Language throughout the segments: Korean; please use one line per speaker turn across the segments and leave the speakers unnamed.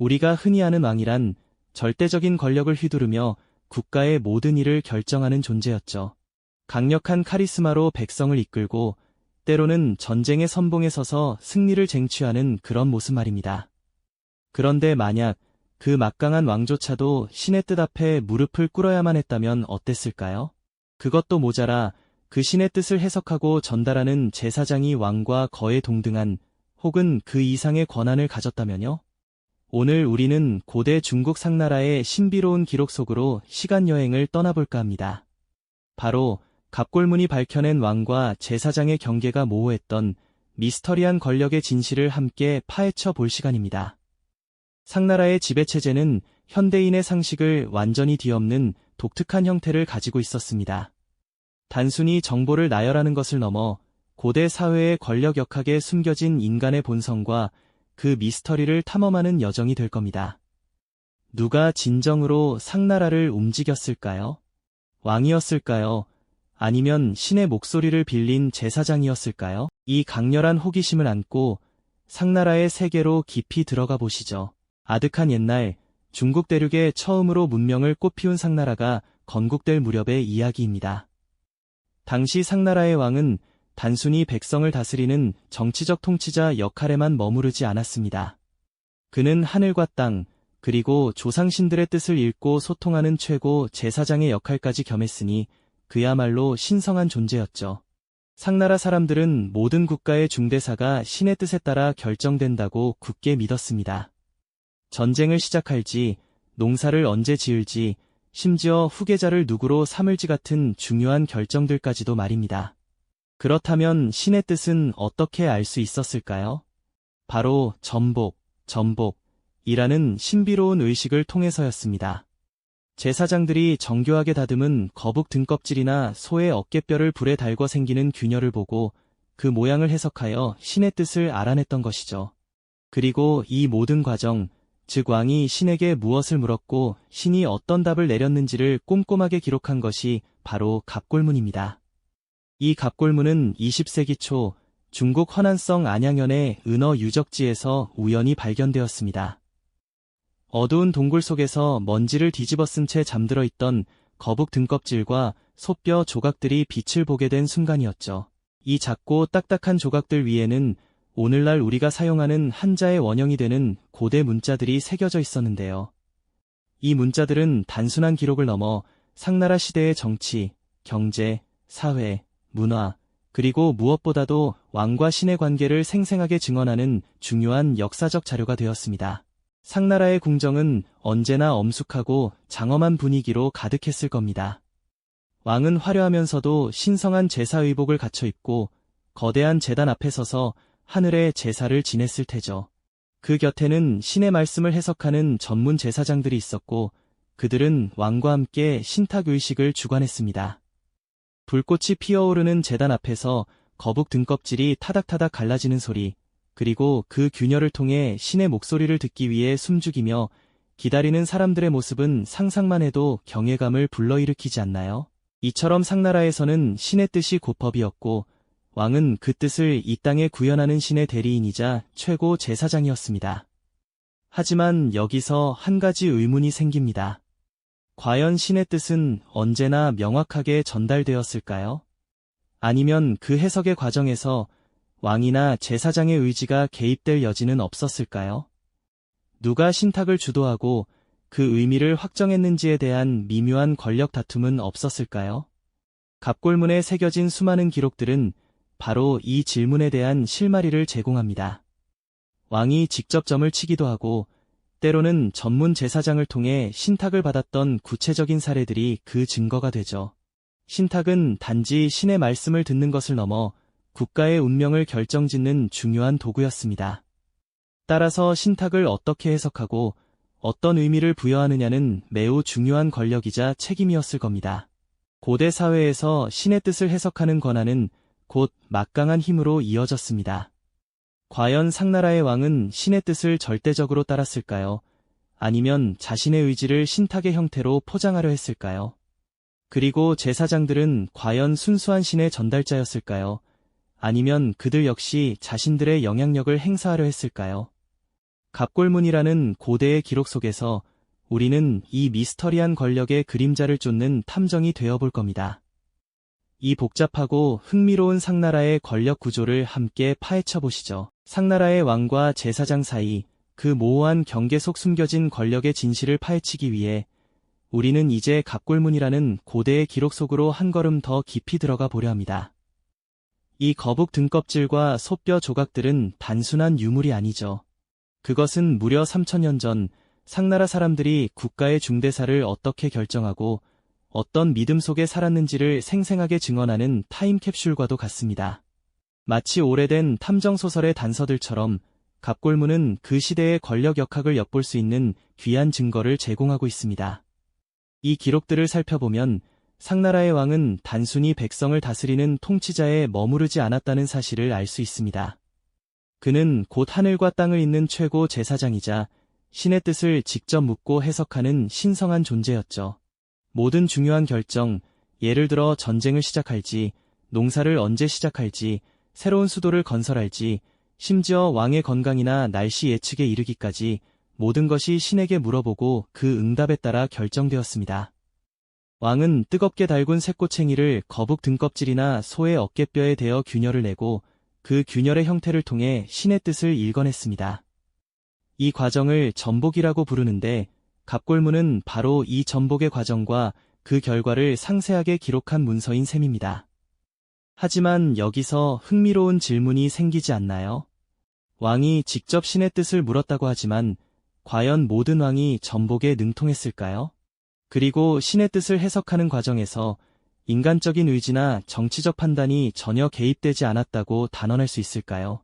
우리가 흔히 아는 왕이란 절대적인 권력을 휘두르며 국가의 모든 일을 결정하는 존재였죠. 강력한 카리스마로 백성을 이끌고 때로는 전쟁의 선봉에 서서 승리를 쟁취하는 그런 모습 말입니다. 그런데 만약 그 막강한 왕조차도 신의 뜻 앞에 무릎을 꿇어야만 했다면 어땠을까요? 그것도 모자라 그 신의 뜻을 해석하고 전달하는 제사장이 왕과 거의 동등한 혹은 그 이상의 권한을 가졌다면요? 오늘 우리는 고대 중국 상나라의 신비로운 기록 속으로 시간여행을 떠나볼까 합니다. 바로 갑골문이 밝혀낸 왕과 제사장의 경계가 모호했던 미스터리한 권력의 진실을 함께 파헤쳐 볼 시간입니다. 상나라의 지배체제는 현대인의 상식을 완전히 뒤엎는 독특한 형태를 가지고 있었습니다. 단순히 정보를 나열하는 것을 넘어 고대 사회의 권력 역학에 숨겨진 인간의 본성과 그 미스터리를 탐험하는 여정이 될 겁니다. 누가 진정으로 상나라를 움직였을까요? 왕이었을까요? 아니면 신의 목소리를 빌린 제사장이었을까요? 이 강렬한 호기심을 안고 상나라의 세계로 깊이 들어가 보시죠. 아득한 옛날 중국 대륙에 처음으로 문명을 꽃피운 상나라가 건국될 무렵의 이야기입니다. 당시 상나라의 왕은 단순히 백성을 다스리는 정치적 통치자 역할에만 머무르지 않았습니다. 그는 하늘과 땅, 그리고 조상신들의 뜻을 읽고 소통하는 최고 제사장의 역할까지 겸했으니 그야말로 신성한 존재였죠. 상나라 사람들은 모든 국가의 중대사가 신의 뜻에 따라 결정된다고 굳게 믿었습니다. 전쟁을 시작할지, 농사를 언제 지을지, 심지어 후계자를 누구로 삼을지 같은 중요한 결정들까지도 말입니다. 그렇다면 신의 뜻은 어떻게 알 수 있었을까요? 바로 전복이라는 신비로운 의식을 통해서였습니다. 제사장들이 정교하게 다듬은 거북 등껍질이나 소의 어깨뼈를 불에 달궈 생기는 균열을 보고 그 모양을 해석하여 신의 뜻을 알아냈던 것이죠. 그리고 이 모든 과정, 즉 왕이 신에게 무엇을 물었고 신이 어떤 답을 내렸는지를 꼼꼼하게 기록한 것이 바로 갑골문입니다. 이 갑골문은 20세기 초 중국 허난성 안양현의 은어 유적지에서 우연히 발견되었습니다. 어두운 동굴 속에서 먼지를 뒤집어 쓴 채 잠들어 있던 거북 등껍질과 소뼈 조각들이 빛을 보게 된 순간이었죠. 이 작고 딱딱한 조각들 위에는 오늘날 우리가 사용하는 한자의 원형이 되는 고대 문자들이 새겨져 있었는데요. 이 문자들은 단순한 기록을 넘어 상나라 시대의 정치, 경제, 사회, 문화, 그리고 무엇보다도 왕과 신의 관계를 생생하게 증언하는 중요한 역사적 자료가 되었습니다. 상나라의 궁정은 언제나 엄숙하고 장엄한 분위기로 가득했을 겁니다. 왕은 화려하면서도 신성한 제사 의복을 갖춰 입고 거대한 제단 앞에 서서 하늘의 제사를 지냈을 테죠. 그 곁에는 신의 말씀을 해석하는 전문 제사장들이 있었고 그들은 왕과 함께 신탁 의식을 주관했습니다. 불꽃이 피어오르는 제단 앞에서 거북 등껍질이 타닥타닥 갈라지는 소리, 그리고 그 균열을 통해 신의 목소리를 듣기 위해 숨죽이며 기다리는 사람들의 모습은 상상만 해도 경외감을 불러일으키지 않나요? 이처럼 상나라에서는 신의 뜻이 곧 법이었고 왕은 그 뜻을 이 땅에 구현하는 신의 대리인이자 최고 제사장이었습니다. 하지만 여기서 한 가지 의문이 생깁니다. 과연 신의 뜻은 언제나 명확하게 전달되었을까요? 아니면 그 해석의 과정에서 왕이나 제사장의 의지가 개입될 여지는 없었을까요? 누가 신탁을 주도하고 그 의미를 확정했는지에 대한 미묘한 권력 다툼은 없었을까요? 갑골문에 새겨진 수많은 기록들은 바로 이 질문에 대한 실마리를 제공합니다. 왕이 직접 점을 치기도 하고 때로는 전문 제사장을 통해 신탁을 받았던 구체적인 사례들이 그 증거가 되죠. 신탁은 단지 신의 말씀을 듣는 것을 넘어 국가의 운명을 결정짓는 중요한 도구였습니다. 따라서 신탁을 어떻게 해석하고 어떤 의미를 부여하느냐는 매우 중요한 권력이자 책임이었을 겁니다. 고대 사회에서 신의 뜻을 해석하는 권한은 곧 막강한 힘으로 이어졌습니다. 과연 상나라의 왕은 신의 뜻을 절대적으로 따랐을까요? 아니면 자신의 의지를 신탁의 형태로 포장하려 했을까요? 그리고 제사장들은 과연 순수한 신의 전달자였을까요? 아니면 그들 역시 자신들의 영향력을 행사하려 했을까요? 갑골문이라는 고대의 기록 속에서 우리는 이 미스터리한 권력의 그림자를 쫓는 탐정이 되어볼 겁니다. 이 복잡하고 흥미로운 상나라의 권력 구조를 함께 파헤쳐 보시죠. 상나라의 왕과 제사장 사이 그 모호한 경계 속 숨겨진 권력의 진실을 파헤치기 위해 우리는 이제 갑골문이라는 고대의 기록 속으로 한 걸음 더 깊이 들어가 보려 합니다. 이 거북 등껍질과 소뼈 조각들은 단순한 유물이 아니죠. 그것은 무려 3000년 전 상나라 사람들이 국가의 중대사를 어떻게 결정하고 어떤 믿음 속에 살았는지를 생생하게 증언하는 타임캡슐과도 같습니다. 마치 오래된 탐정소설의 단서들처럼 갑골문은 그 시대의 권력 역학을 엿볼 수 있는 귀한 증거를 제공하고 있습니다. 이 기록들을 살펴보면 상나라의 왕은 단순히 백성을 다스리는 통치자에 머무르지 않았다는 사실을 알 수 있습니다. 그는 곧 하늘과 땅을 잇는 최고 제사장이자 신의 뜻을 직접 묻고 해석하는 신성한 존재였죠. 모든 중요한 결정, 예를 들어 전쟁을 시작할지, 농사를 언제 시작할지, 새로운 수도를 건설할지, 심지어 왕의 건강이나 날씨 예측에 이르기까지 모든 것이 신에게 물어보고 그 응답에 따라 결정되었습니다. 왕은 뜨겁게 달군 새꼬챙이를 거북 등껍질이나 소의 어깨뼈에 대어 균열을 내고 그 균열의 형태를 통해 신의 뜻을 읽어냈습니다. 이 과정을 전복이라고 부르는데 갑골문은 바로 이 전복의 과정과 그 결과를 상세하게 기록한 문서인 셈입니다. 하지만 여기서 흥미로운 질문이 생기지 않나요? 왕이 직접 신의 뜻을 물었다고 하지만 과연 모든 왕이 전복에 능통했을까요? 그리고 신의 뜻을 해석하는 과정에서 인간적인 의지나 정치적 판단이 전혀 개입되지 않았다고 단언할 수 있을까요?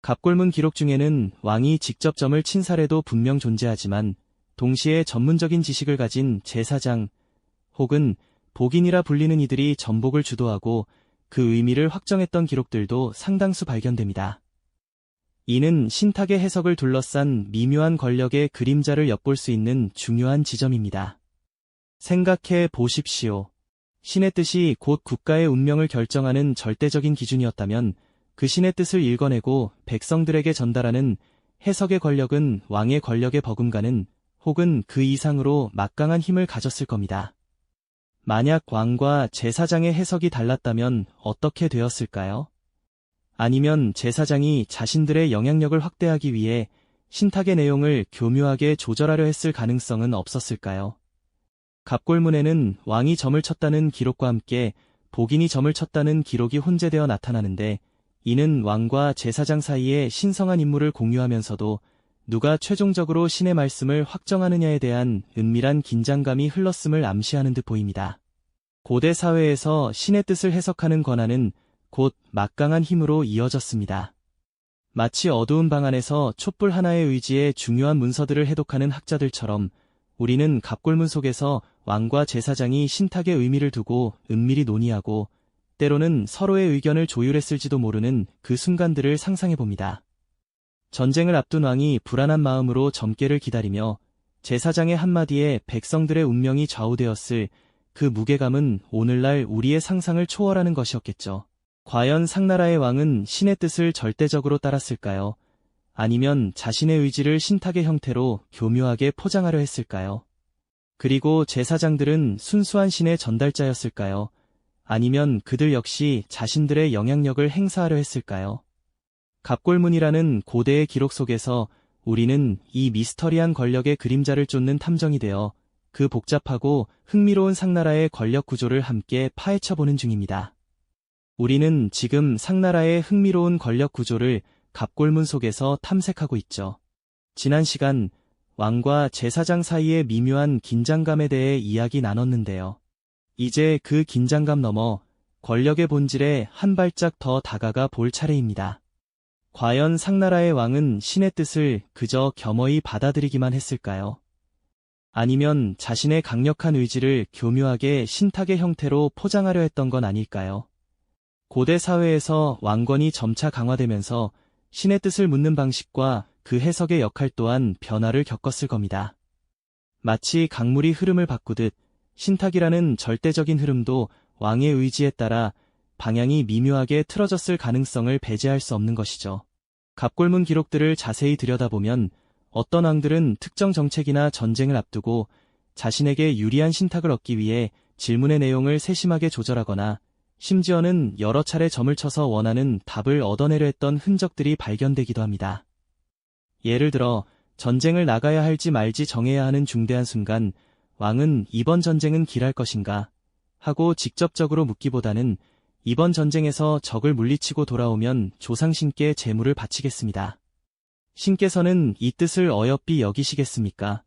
갑골문 기록 중에는 왕이 직접 점을 친 사례도 분명 존재하지만 동시에 전문적인 지식을 가진 제사장 혹은 복인이라 불리는 이들이 전복을 주도하고 그 의미를 확정했던 기록들도 상당수 발견됩니다. 이는 신탁의 해석을 둘러싼 미묘한 권력의 그림자를 엿볼 수 있는 중요한 지점입니다. 생각해 보십시오. 신의 뜻이 곧 국가의 운명을 결정하는 절대적인 기준이었다면 그 신의 뜻을 읽어내고 백성들에게 전달하는 해석의 권력은 왕의 권력에 버금가는 혹은 그 이상으로 막강한 힘을 가졌을 겁니다. 만약 왕과 제사장의 해석이 달랐다면 어떻게 되었을까요? 아니면 제사장이 자신들의 영향력을 확대하기 위해 신탁의 내용을 교묘하게 조절하려 했을 가능성은 없었을까요? 갑골문에는 왕이 점을 쳤다는 기록과 함께 복인이 점을 쳤다는 기록이 혼재되어 나타나는데 이는 왕과 제사장 사이에 신성한 임무를 공유하면서도 누가 최종적으로 신의 말씀을 확정하느냐에 대한 은밀한 긴장감이 흘렀음을 암시하는 듯 보입니다. 고대 사회에서 신의 뜻을 해석하는 권한은 곧 막강한 힘으로 이어졌습니다. 마치 어두운 방 안에서 촛불 하나의 의지에 중요한 문서들을 해독하는 학자들처럼 우리는 갑골문 속에서 왕과 제사장이 신탁의 의미를 두고 은밀히 논의하고 때로는 서로의 의견을 조율했을지도 모르는 그 순간들을 상상해봅니다. 전쟁을 앞둔 왕이 불안한 마음으로 점괘를 기다리며 제사장의 한마디에 백성들의 운명이 좌우되었을 그 무게감은 오늘날 우리의 상상을 초월하는 것이었겠죠. 과연 상나라의 왕은 신의 뜻을 절대적으로 따랐을까요? 아니면 자신의 의지를 신탁의 형태로 교묘하게 포장하려 했을까요? 그리고 제사장들은 순수한 신의 전달자였을까요? 아니면 그들 역시 자신들의 영향력을 행사하려 했을까요? 갑골문이라는 고대의 기록 속에서 우리는 이 미스터리한 권력의 그림자를 쫓는 탐정이 되어 그 복잡하고 흥미로운 상나라의 권력 구조를 함께 파헤쳐보는 중입니다. 우리는 지금 상나라의 흥미로운 권력 구조를 갑골문 속에서 탐색하고 있죠. 지난 시간 왕과 제사장 사이의 미묘한 긴장감에 대해 이야기 나눴는데요. 이제 그 긴장감 너머 권력의 본질에 한 발짝 더 다가가 볼 차례입니다. 과연 상나라의 왕은 신의 뜻을 그저 겸허히 받아들이기만 했을까요? 아니면 자신의 강력한 의지를 교묘하게 신탁의 형태로 포장하려 했던 건 아닐까요? 고대 사회에서 왕권이 점차 강화되면서 신의 뜻을 묻는 방식과 그 해석의 역할 또한 변화를 겪었을 겁니다. 마치 강물이 흐름을 바꾸듯 신탁이라는 절대적인 흐름도 왕의 의지에 따라 방향이 미묘하게 틀어졌을 가능성을 배제할 수 없는 것이죠. 갑골문 기록들을 자세히 들여다보면 어떤 왕들은 특정 정책이나 전쟁을 앞두고 자신에게 유리한 신탁을 얻기 위해 질문의 내용을 세심하게 조절하거나 심지어는 여러 차례 점을 쳐서 원하는 답을 얻어내려 했던 흔적들이 발견되기도 합니다. 예를 들어 전쟁을 나가야 할지 말지 정해야 하는 중대한 순간 왕은 이번 전쟁은 길할 것인가 하고 직접적으로 묻기보다는 이번 전쟁에서 적을 물리치고 돌아오면 조상신께 제물을 바치겠습니다. 신께서는 이 뜻을 어여삐 여기시겠습니까?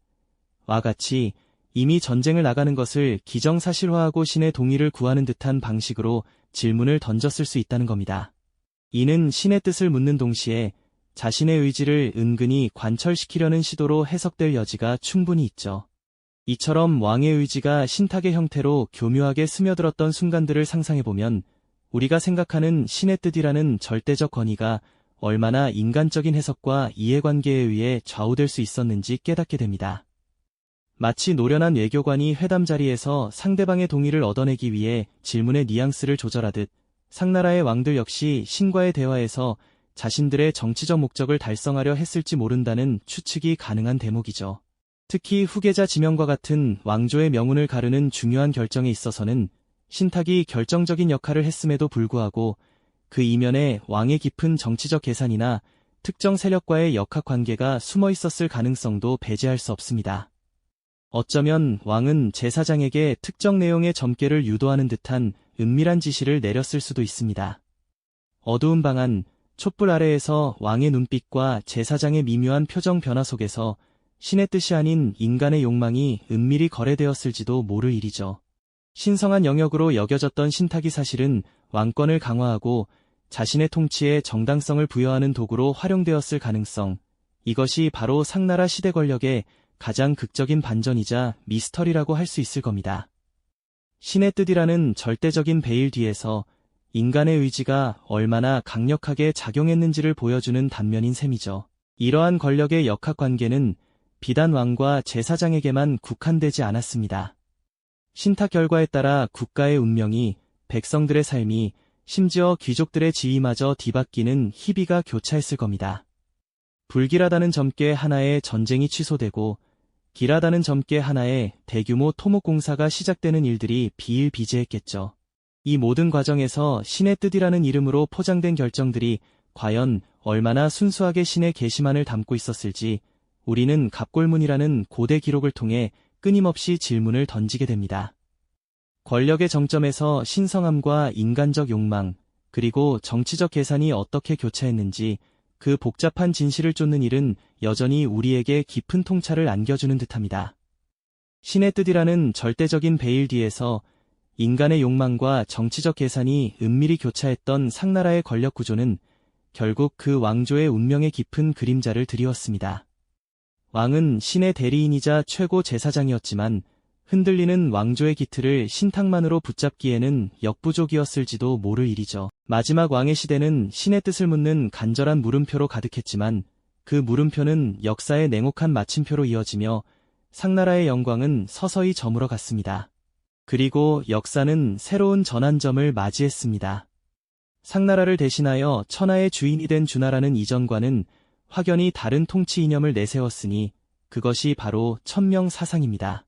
와 같이 이미 전쟁을 나가는 것을 기정사실화하고 신의 동의를 구하는 듯한 방식으로 질문을 던졌을 수 있다는 겁니다. 이는 신의 뜻을 묻는 동시에 자신의 의지를 은근히 관철시키려는 시도로 해석될 여지가 충분히 있죠. 이처럼 왕의 의지가 신탁의 형태로 교묘하게 스며들었던 순간들을 상상해보면 우리가 생각하는 신의 뜻이라는 절대적 권위가 얼마나 인간적인 해석과 이해관계에 의해 좌우될 수 있었는지 깨닫게 됩니다. 마치 노련한 외교관이 회담 자리에서 상대방의 동의를 얻어내기 위해 질문의 뉘앙스를 조절하듯 상나라의 왕들 역시 신과의 대화에서 자신들의 정치적 목적을 달성하려 했을지 모른다는 추측이 가능한 대목이죠. 특히 후계자 지명과 같은 왕조의 명운을 가르는 중요한 결정에 있어서는 신탁이 결정적인 역할을 했음에도 불구하고 그 이면에 왕의 깊은 정치적 계산이나 특정 세력과의 역학관계가 숨어 있었을 가능성도 배제할 수 없습니다. 어쩌면 왕은 제사장에게 특정 내용의 점괘를 유도하는 듯한 은밀한 지시를 내렸을 수도 있습니다. 어두운 방 안, 촛불 아래에서 왕의 눈빛과 제사장의 미묘한 표정 변화 속에서 신의 뜻이 아닌 인간의 욕망이 은밀히 거래되었을지도 모를 일이죠. 신성한 영역으로 여겨졌던 신탁이 사실은 왕권을 강화하고 자신의 통치에 정당성을 부여하는 도구로 활용되었을 가능성, 이것이 바로 상나라 시대 권력의 가장 극적인 반전이자 미스터리라고 할 수 있을 겁니다. 신의 뜻이라는 절대적인 베일 뒤에서 인간의 의지가 얼마나 강력하게 작용했는지를 보여주는 단면인 셈이죠. 이러한 권력의 역학관계는 비단 왕과 제사장에게만 국한되지 않았습니다. 신탁 결과에 따라 국가의 운명이, 백성들의 삶이, 심지어 귀족들의 지위마저 뒤바뀌는 희비가 교차했을 겁니다. 불길하다는 점괘 하나에 전쟁이 취소되고 길하다는 점괘 하나에 대규모 토목공사가 시작되는 일들이 비일비재했겠죠. 이 모든 과정에서 신의 뜻이라는 이름으로 포장된 결정들이 과연 얼마나 순수하게 신의 계시만을 담고 있었을지 우리는 갑골문이라는 고대 기록을 통해 끊임없이 질문을 던지게 됩니다. 권력의 정점에서 신성함과 인간적 욕망, 그리고 정치적 계산이 어떻게 교차했는지 그 복잡한 진실을 쫓는 일은 여전히 우리에게 깊은 통찰을 안겨주는 듯합니다. 신의 뜻이라는 절대적인 베일 뒤에서 인간의 욕망과 정치적 계산이 은밀히 교차했던 상나라의 권력 구조는 결국 그 왕조의 운명의 깊은 그림자를 드리웠습니다. 왕은 신의 대리인이자 최고 제사장이었지만 흔들리는 왕조의 기틀을 신탁만으로 붙잡기에는 역부족이었을지도 모를 일이죠. 마지막 왕의 시대는 신의 뜻을 묻는 간절한 물음표로 가득했지만 그 물음표는 역사의 냉혹한 마침표로 이어지며 상나라의 영광은 서서히 저물어 갔습니다. 그리고 역사는 새로운 전환점을 맞이했습니다. 상나라를 대신하여 천하의 주인이 된 주나라는 이전과는 확연히 다른 통치 이념을 내세웠으니 그것이 바로 천명사상입니다.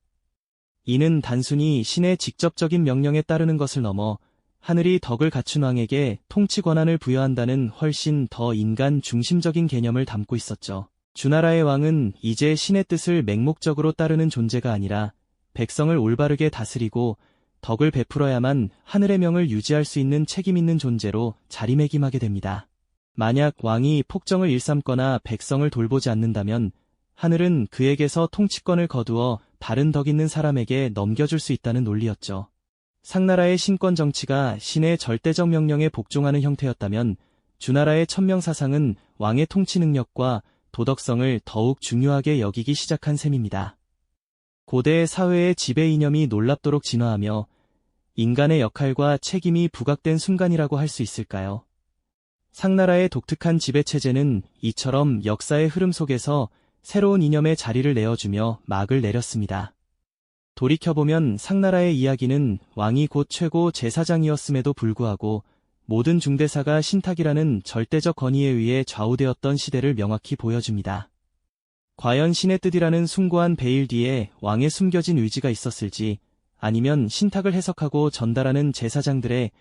이는 단순히 신의 직접적인 명령에 따르는 것을 넘어 하늘이 덕을 갖춘 왕에게 통치 권한을 부여한다는 훨씬 더 인간 중심적인 개념을 담고 있었죠. 주나라의 왕은 이제 신의 뜻을 맹목적으로 따르는 존재가 아니라 백성을 올바르게 다스리고 덕을 베풀어야만 하늘의 명을 유지할 수 있는 책임 있는 존재로 자리매김하게 됩니다. 만약 왕이 폭정을 일삼거나 백성을 돌보지 않는다면 하늘은 그에게서 통치권을 거두어 다른 덕 있는 사람에게 넘겨줄 수 있다는 논리였죠. 상나라의 신권 정치가 신의 절대적 명령에 복종하는 형태였다면 주나라의 천명사상은 왕의 통치 능력과 도덕성을 더욱 중요하게 여기기 시작한 셈입니다. 고대 사회의 지배 이념이 놀랍도록 진화하며 인간의 역할과 책임이 부각된 순간이라고 할 수 있을까요? 상나라의 독특한 지배체제는 이처럼 역사의 흐름 속에서 새로운 이념의 자리를 내어주며 막을 내렸습니다. 돌이켜보면 상나라의 이야기는 왕이 곧 최고 제사장이었음에도 불구하고 모든 중대사가 신탁이라는 절대적 권위에 의해 좌우되었던 시대를 명확히 보여줍니다. 과연 신의 뜻이라는 숭고한 베일 뒤에 왕의 숨겨진 의지가 있었을지, 아니면 신탁을 해석하고 전달하는 제사장들의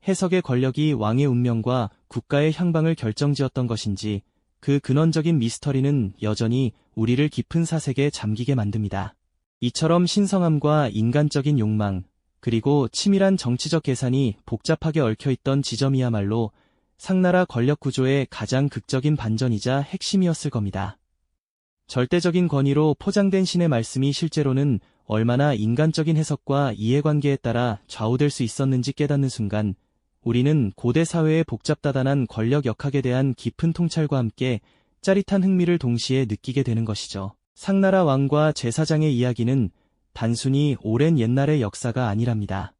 해석의 권력이 왕의 운명과 국가의 향방을 결정지었던 것인지, 그 근원적인 미스터리는 여전히 우리를 깊은 사색에 잠기게 만듭니다. 이처럼 신성함과 인간적인 욕망, 그리고 치밀한 정치적 계산이 복잡하게 얽혀있던 지점이야말로 상나라 권력 구조의 가장 극적인 반전이자 핵심이었을 겁니다. 절대적인 권위로 포장된 신의 말씀이 실제로는 얼마나 인간적인 해석과 이해관계에 따라 좌우될 수 있었는지 깨닫는 순간, 우리는 고대 사회의 복잡다단한 권력 역학에 대한 깊은 통찰과 함께 짜릿한 흥미를 동시에 느끼게 되는 것이죠. 상나라 왕과 제사장의 이야기는 단순히 오랜 옛날의 역사가 아니랍니다.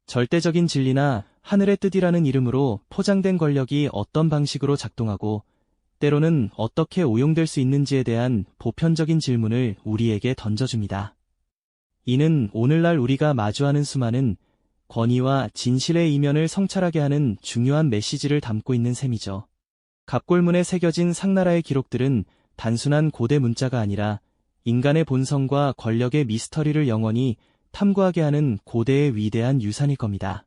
절대적인 진리나 하늘의 뜻이라는 이름으로 포장된 권력이 어떤 방식으로 작동하고 때로는 어떻게 오용될 수 있는지에 대한 보편적인 질문을 우리에게 던져줍니다. 이는 오늘날 우리가 마주하는 수많은 권위와 진실의 이면을 성찰하게 하는 중요한 메시지를 담고 있는 셈이죠. 갑골문에 새겨진 상나라의 기록들은 단순한 고대 문자가 아니라 인간의 본성과 권력의 미스터리를 영원히 탐구하게 하는 고대의 위대한 유산일 겁니다.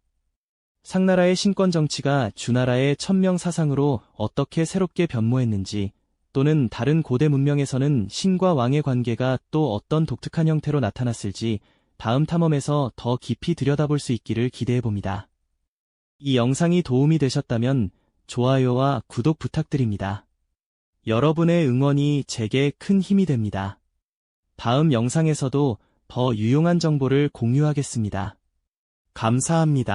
상나라의 신권 정치가 주나라의 천명 사상으로 어떻게 새롭게 변모했는지, 또는 다른 고대 문명에서는 신과 왕의 관계가 또 어떤 독특한 형태로 나타났을지 다음 탐험에서 더 깊이 들여다볼 수 있기를 기대해봅니다. 이 영상이 도움이 되셨다면 좋아요와 구독 부탁드립니다. 여러분의 응원이 제게 큰 힘이 됩니다. 다음 영상에서도 더 유용한 정보를 공유하겠습니다. 감사합니다.